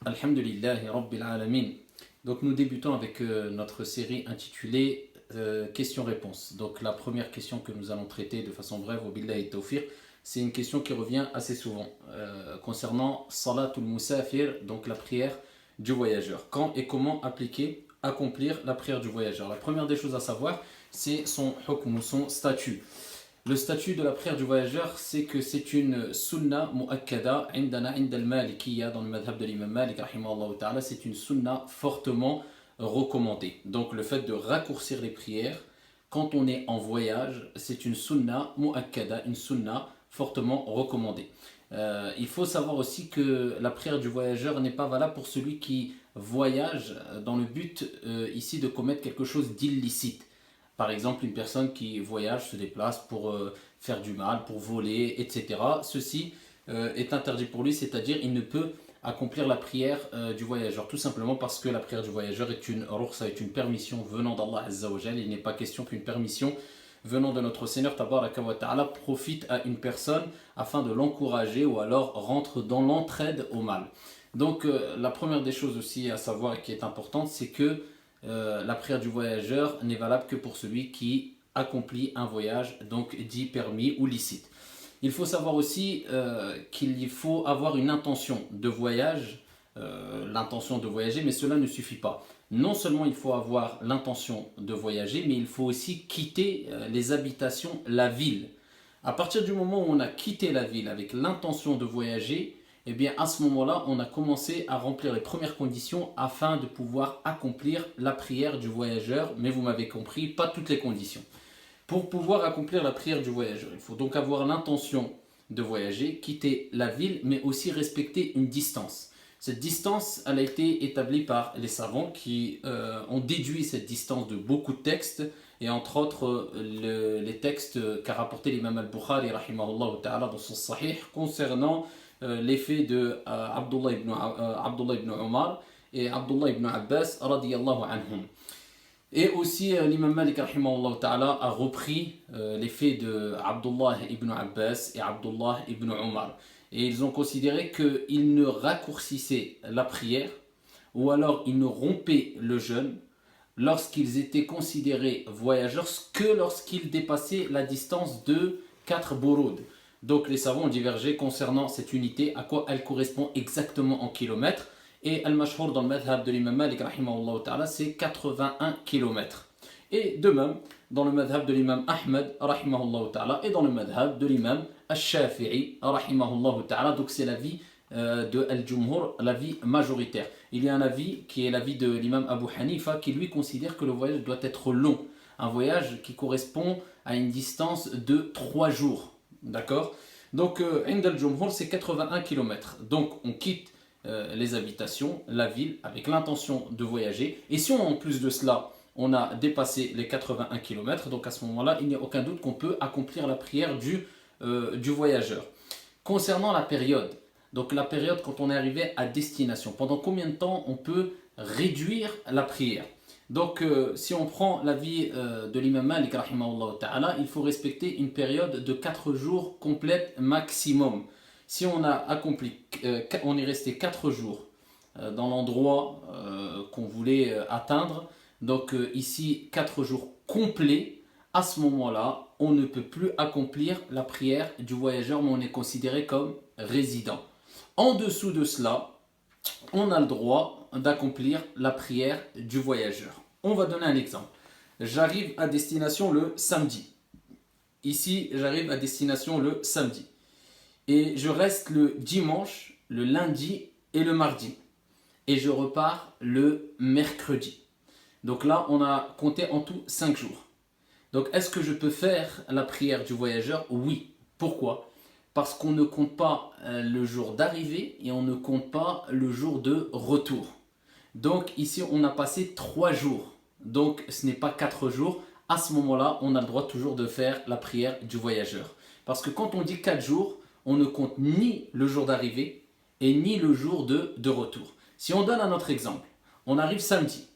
Alhamdulillahi Rabbil Alamin. Donc nous débutons avec notre série intitulée questions-réponses. Donc la première question que nous allons traiter de façon brève, au billahi tawfiq, c'est une question qui revient assez souvent concernant Salatul Musafir, donc la prière du voyageur. Quand et comment accomplir la prière du voyageur. La première des choses à savoir, c'est son hukm, son statut. Le statut de la prière du voyageur, c'est que c'est une sunna mu'akkada indana indal malikiyya, dans le madhab de l'imam Malik rahimahullah ta'ala, c'est une sunna fortement recommandée. Donc le fait de raccourcir les prières quand on est en voyage, c'est une sunna mu'akkada, une sunna fortement recommandée. Il faut savoir aussi que la prière du voyageur n'est pas valable pour celui qui voyage dans le but ici de commettre quelque chose d'illicite. Par exemple, une personne qui voyage, se déplace pour faire du mal, pour voler, etc. Ceci est interdit pour lui, c'est-à-dire il ne peut accomplir la prière du voyageur, tout simplement parce que la prière du voyageur est une rukhsa, est une permission venant d'Allah Azza wa Jal. Il n'est pas question qu'une permission venant de notre Seigneur Tabaraka wa Ta'ala profite à une personne afin de l'encourager ou alors rentre dans l'entraide au mal. Donc la première des choses aussi à savoir et qui est importante, c'est que la prière du voyageur n'est valable que pour celui qui accomplit un voyage, donc dit permis ou licite. Il faut savoir aussi qu'il faut avoir une intention de voyage, l'intention de voyager, mais cela ne suffit pas. Non seulement il faut avoir l'intention de voyager, mais il faut aussi quitter les habitations, la ville. À partir du moment où on a quitté la ville avec l'intention de voyager, eh bien à ce moment-là, on a commencé à remplir les premières conditions afin de pouvoir accomplir la prière du voyageur. Mais vous m'avez compris, pas toutes les conditions. Pour pouvoir accomplir la prière du voyageur, il faut donc avoir l'intention de voyager, quitter la ville, mais aussi respecter une distance. Cette distance, elle a été établie par les savants qui ont déduit cette distance de beaucoup de textes, et entre autres les textes qu'a rapporté l'imam al-Bukhari rahimahullah ta'ala dans son sahih concernant l'effet de Abdullah ibn Omar et Abdullah ibn Abbas radiyallahu anhum. Et aussi l'imam Malik rahimahullah ta'ala a repris l'effet de Abdullah ibn Abbas et Abdullah ibn Omar. Et ils ont considéré qu'ils ne raccourcissaient la prière ou alors ils ne rompaient le jeûne lorsqu'ils étaient considérés voyageurs que lorsqu'ils dépassaient la distance de 4 burud. Donc les savants ont divergé concernant cette unité, à quoi elle correspond exactement en kilomètres. Et al-mashhour dans le madhab de l'imam Malik rahimahullah ta'ala, c'est 81 kilomètres. Et de même, dans le madhab de l'imam Ahmed rahimahullah ta'ala et dans le madhab de l'imam al-Shafi'i rahimahullah ta'ala. Donc c'est l'avis de al-Jumhur, l'avis majoritaire. Il y a un avis qui est l'avis de l'imam Abu Hanifa qui lui considère que le voyage doit être long. Un voyage qui correspond à une distance de 3 jours. D'accord. Donc, Ind al-Jumhur, c'est 81 kilomètres. Donc, on quitte les habitations, la ville, avec l'intention de voyager. Et si en plus de cela, on a dépassé les 81 kilomètres, donc à ce moment-là, il n'y a aucun doute qu'on peut accomplir la prière du voyageur. Concernant la période, donc la période quand on est arrivé à destination, pendant combien de temps on peut réduire la prière? Donc, si on prend l'avis de l'imam Malik rahimahullah ta'ala, il faut respecter une période de 4 jours complète maximum. Si on a accompli, on est resté 4 jours dans l'endroit qu'on voulait atteindre, donc ici 4 jours complets, à ce moment-là, on ne peut plus accomplir la prière du voyageur, mais on est considéré comme résident. En dessous de cela, on a le droit d'accomplir la prière du voyageur. On va donner un exemple. J'arrive à destination le samedi. Ici, j'arrive à destination le samedi. Et je reste le dimanche, le lundi et le mardi. Et je repars le mercredi. Donc là, on a compté en tout 5 jours. Donc est-ce que je peux faire la prière du voyageur? Oui. Pourquoi? Parce qu'on ne compte pas le jour d'arrivée et on ne compte pas le jour de retour. Donc ici on a passé 3 jours. Donc ce n'est pas 4 jours. À ce moment-là, on a le droit toujours de faire la prière du voyageur. Parce que quand on dit 4 jours, on ne compte ni le jour d'arrivée et ni le jour de retour. Si on donne un autre exemple, on arrive samedi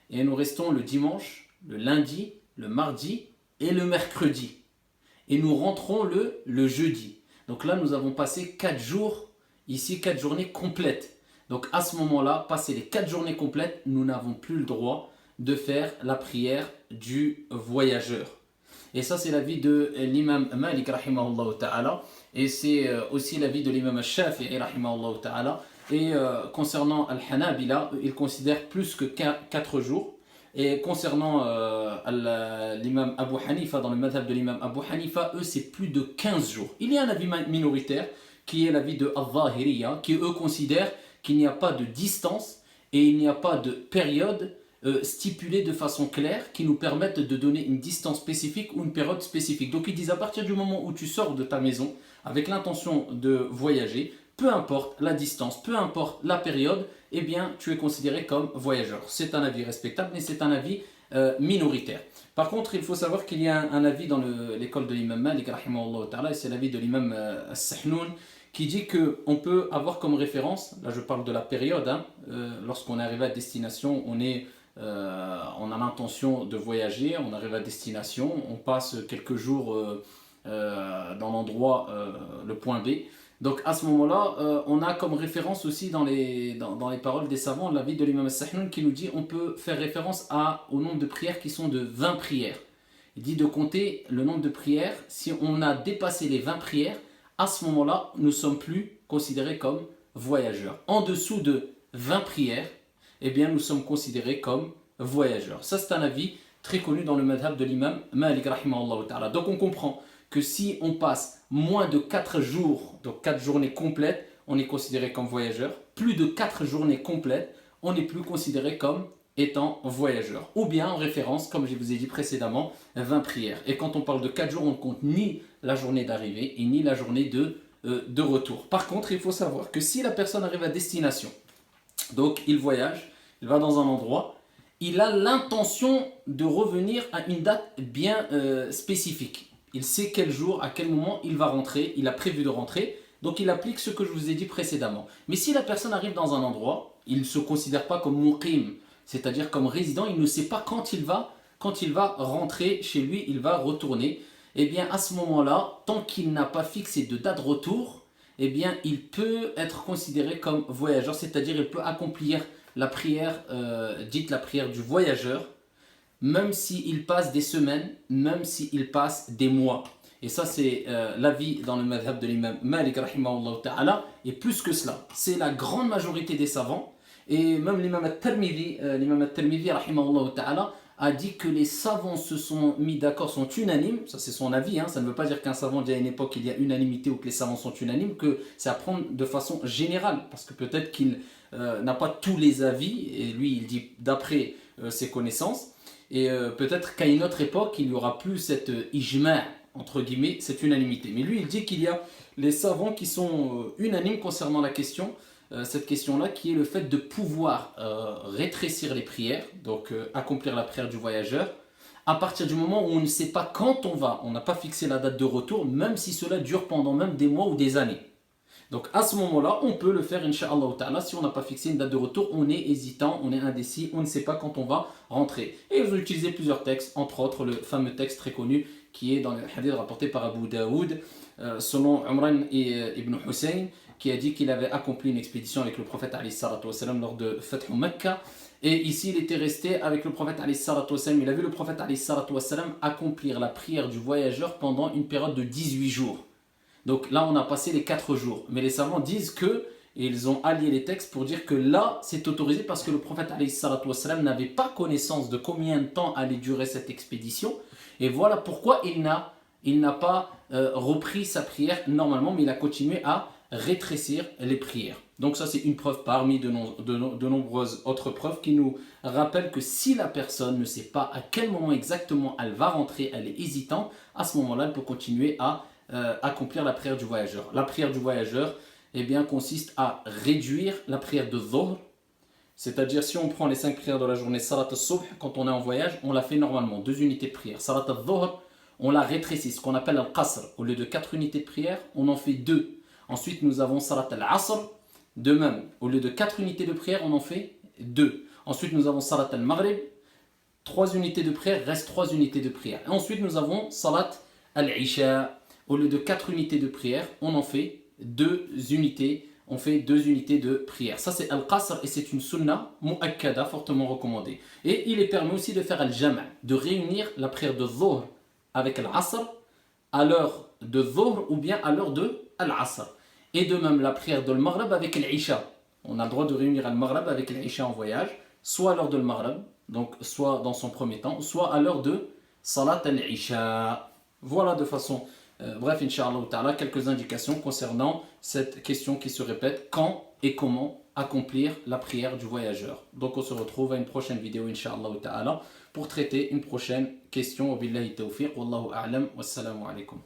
et nous restons le dimanche, le lundi, le mardi et le mercredi. Et nous rentrons le jeudi. Donc là, nous avons passé 4 jours, ici 4 journées complètes. Donc à ce moment-là, passé les 4 journées complètes, nous n'avons plus le droit de faire la prière du voyageur. Et ça, c'est l'avis de l'imam Malik, rahimahullah ta'ala. Et c'est aussi l'avis de l'imam Shafi'i, rahimahullah ta'ala. Et concernant Al-Hanabila, ils considèrent plus que 4 jours. Et concernant l'imam Abu Hanifa, dans le madhab de l'imam Abu Hanifa, eux, c'est plus de 15 jours. Il y a un avis minoritaire, qui est l'avis de Al-Zahiriya, qui eux considèrent qu'il n'y a pas de distance et il n'y a pas de période stipulés de façon claire qui nous permettent de donner une distance spécifique ou une période spécifique. Donc ils disent à partir du moment où tu sors de ta maison avec l'intention de voyager, peu importe la distance, peu importe la période, eh bien tu es considéré comme voyageur. C'est un avis respectable, mais c'est un avis minoritaire. Par contre, il faut savoir qu'il y a un avis dans l'école de l'imam Malik, et c'est l'avis de l'imam As-Sahnoun, qui dit qu'on peut avoir comme référence, là je parle de la période, lorsqu'on est arrivé à destination, on a l'intention de voyager, on arrive à destination, on passe quelques jours dans l'endroit, le point B. Donc à ce moment-là, on a comme référence aussi dans les paroles des savants l'avis de l'imam Sahnoun qui nous dit on peut faire référence au nombre de prières qui sont de 20 prières. Il dit de compter le nombre de prières, si on a dépassé les 20 prières, à ce moment-là, nous ne sommes plus considérés comme voyageurs. En dessous de 20 prières, eh bien, nous sommes considérés comme voyageurs. Ça, c'est un avis très connu dans le madhab de l'imam Malik, rahimahullah ta'ala. Donc, on comprend que si on passe moins de 4 jours, donc 4 journées complètes, on est considéré comme voyageur. Plus de 4 journées complètes, on n'est plus considéré comme étant voyageur. Ou bien en référence, comme je vous ai dit précédemment, 20 prières. Et quand on parle de 4 jours, on ne compte ni la journée d'arrivée et ni la journée de retour. Par contre, il faut savoir que si la personne arrive à destination, donc il voyage, il va dans un endroit, il a l'intention de revenir à une date bien spécifique. Il sait quel jour, à quel moment il va rentrer, il a prévu de rentrer, donc il applique ce que je vous ai dit précédemment. Mais si la personne arrive dans un endroit, il ne se considère pas comme muqim, c'est-à-dire comme résident, il ne sait pas quand il va rentrer chez lui, il va retourner. Eh bien à ce moment-là, tant qu'il n'a pas fixé de date de retour, eh bien il peut être considéré comme voyageur, c'est-à-dire il peut accomplir la prière, dite la prière du voyageur, même s'il passe des semaines, même s'il passe des mois. Et ça c'est l'avis dans le madhab de l'imam Malik, rahimahullah ta'ala, et plus que cela, c'est la grande majorité des savants, et même l'imam At-Tirmidhi, rahimahullah ta'ala, a dit que les savants se sont mis d'accord, sont unanimes, ça c'est son avis, ça ne veut pas dire qu'un savant dit à une époque il y a unanimité ou que les savants sont unanimes, que c'est à prendre de façon générale, parce que peut-être qu'il n'a pas tous les avis, et lui il dit d'après ses connaissances, et peut-être qu'à une autre époque il n'y aura plus cette ijma', entre guillemets, cette unanimité. Mais lui il dit qu'il y a les savants qui sont unanimes concernant la question, cette question-là, qui est le fait de pouvoir rétrécir les prières, donc accomplir la prière du voyageur, à partir du moment où on ne sait pas quand on va, on n'a pas fixé la date de retour, même si cela dure pendant même des mois ou des années. Donc à ce moment-là, on peut le faire, incha'Allah ta'ala, si on n'a pas fixé une date de retour, on est hésitant, on est indécis, on ne sait pas quand on va rentrer. Et ils ont utilisé plusieurs textes, entre autres le fameux texte très connu qui est dans le hadith rapporté par Abu Daoud, selon Umran et Ibn Hussein, qui a dit qu'il avait accompli une expédition avec le prophète lors de Fath Mecca. Et ici, il était resté avec le prophète il a vu le prophète accomplir la prière du voyageur pendant une période de 18 jours. Donc là, on a passé les 4 jours. Mais les savants disent que, et ils ont allié les textes pour dire que là, c'est autorisé parce que le prophète n'avait pas connaissance de combien de temps allait durer cette expédition. Et voilà pourquoi il n'a pas repris sa prière normalement, mais il a continué à rétrécir les prières. Donc ça c'est une preuve parmi de nombreuses autres preuves qui nous rappellent que si la personne ne sait pas à quel moment exactement elle va rentrer, elle est hésitante, à ce moment-là elle peut continuer à accomplir la prière du voyageur. La prière du voyageur consiste à réduire la prière de Dhuhr, c'est-à-dire si on prend les 5 prières de la journée, Salat al-Subh, quand on est en voyage, on la fait normalement, 2 unités de prière. Salat al-Dhuhr, on la rétrécit, ce qu'on appelle al-Qasr. Au lieu de 4 unités de prière, on en fait 2. Ensuite, nous avons Salat al-Asr. De même, au lieu de 4 unités de prière, on en fait 2. Ensuite, nous avons Salat al-Maghrib. 3 unités de prière, reste 3 unités de prière. Et ensuite, nous avons Salat al-Isha. Au lieu de 4 unités de prière, on en fait 2 unités on fait 2 unités de prière. Ça c'est al-qasr et c'est une sunna mu'akkada, fortement recommandée. Et il est permis aussi de faire al-jama', de réunir la prière de dhuhr avec al-asr à l'heure de dhuhr ou bien à l'heure de al-asr. Et de même la prière de al-maghrib avec al-isha. On a le droit de réunir al-maghrib avec al-isha en voyage, soit à l'heure de al-maghrib, donc soit dans son premier temps, soit à l'heure de salat al-isha. Voilà de façon bref, Inch'Allah Ta'ala, quelques indications concernant cette question qui se répète, quand et comment accomplir la prière du voyageur. Donc on se retrouve à une prochaine vidéo, Inch'Allah Ta'ala, pour traiter une prochaine question. Wa billahi tawfiq, wallahu a'lam, wassalamu alaikum.